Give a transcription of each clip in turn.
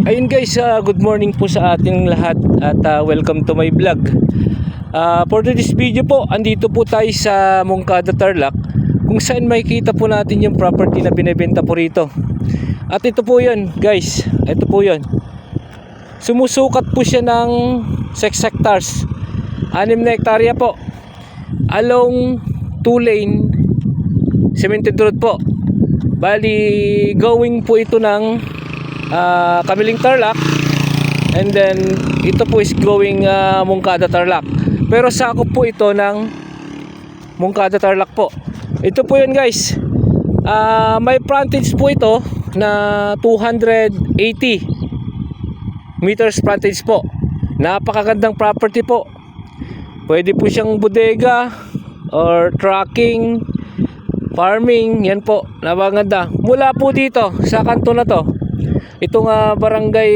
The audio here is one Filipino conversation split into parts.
Ayun guys, good morning po sa ating lahat at welcome to my vlog. For this video po, andito po tayo sa Moncada, Tarlac, kung saan makikita po natin yung property na binebenta po rito. At ito po yun guys, ito po yun. Sumusukat po siya ng 6 hectares, 6 na hektarya po, along 2 lane cemented road po. Bali, going po ito ng Kamiling Tarlac, and then ito po is going Moncada Tarlac, pero sakop po ito ng Moncada Tarlac po. Ito po yun guys, may frontage po ito na 280 meters frontage po. Napakagandang property po. Pwede po siyang bodega or trucking, farming, yan po, napakaganda. Mula po dito sa kanto na to, itong barangay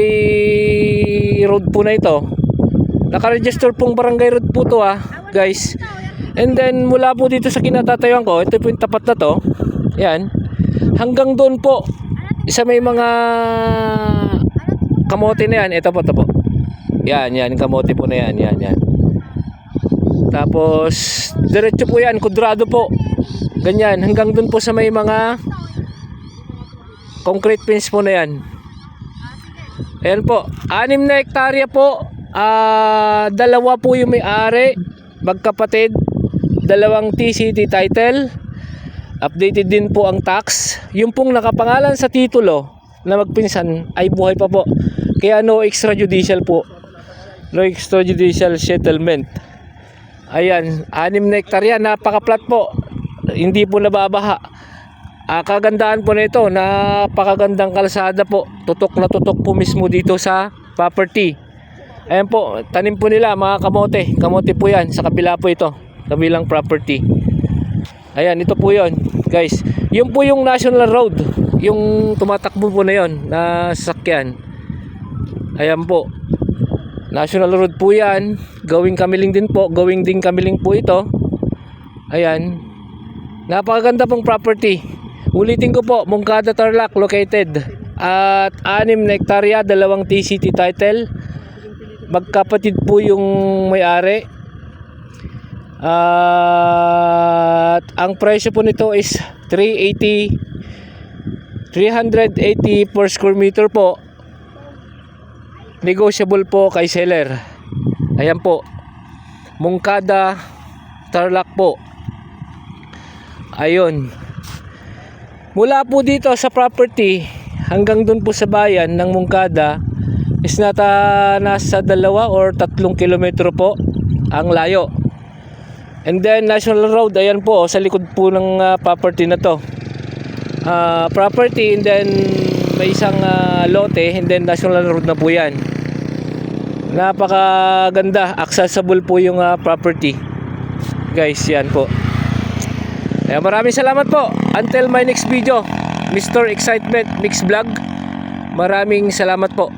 road po na ito, nakaregister pong barangay road po to guys. And then mula po dito sa kinatatayuan ko, ito po yung tapat na to, yan, hanggang doon po sa may mga kamote na yan. Ito po, ito po, yan, kamote po na yan, yan. Tapos diretso po yan, kudrado po, ganyan, hanggang doon po sa may mga concrete fence po na yan. Ayan po, 6 na hektarya po. Dalawa po yung may-ari, magkapatid, 2 TCT title, updated din po ang tax. Yung pong nakapangalan sa titulo na magpinsan ay buhay pa po, kaya no extrajudicial po, no extrajudicial settlement. Ayan, 6 na hektarya, napaka-flat po, hindi po nababaha. Kagandahan po nito, napakagandang kalsada po, tutok na tutok po mismo dito sa property. Ayan po, tanim po nila mga kamote po yan, sa kabila po ito, kabilang property. Ayan, ito po yon guys, yun po yung national road, yung tumatakbo po na yon na sasakyan. Ayan po, national road po yan, going Kamiling din po, going din Kamiling po ito. Ayan, napakaganda pong property. Ulitin ko po, Moncada Tarlac located at 6 na hektarya, 2 TCT title, magkapatid po yung may-ari. At ang presyo po nito is 380 per square meter po. Negotiable po kay seller. Ayan po, Moncada Tarlac po. Ayun, mula po dito sa property hanggang dun po sa bayan ng Moncada is nasa 2 or 3 kilometro po ang layo. And then national road, ayan po sa likod po ng property na to, property, and then may isang lote, and then national road na po yan. Napakaganda, accessible po yung property guys, yan po. Maraming salamat po. Until my next video, Mr. Excitement Mix Vlog. Maraming salamat po.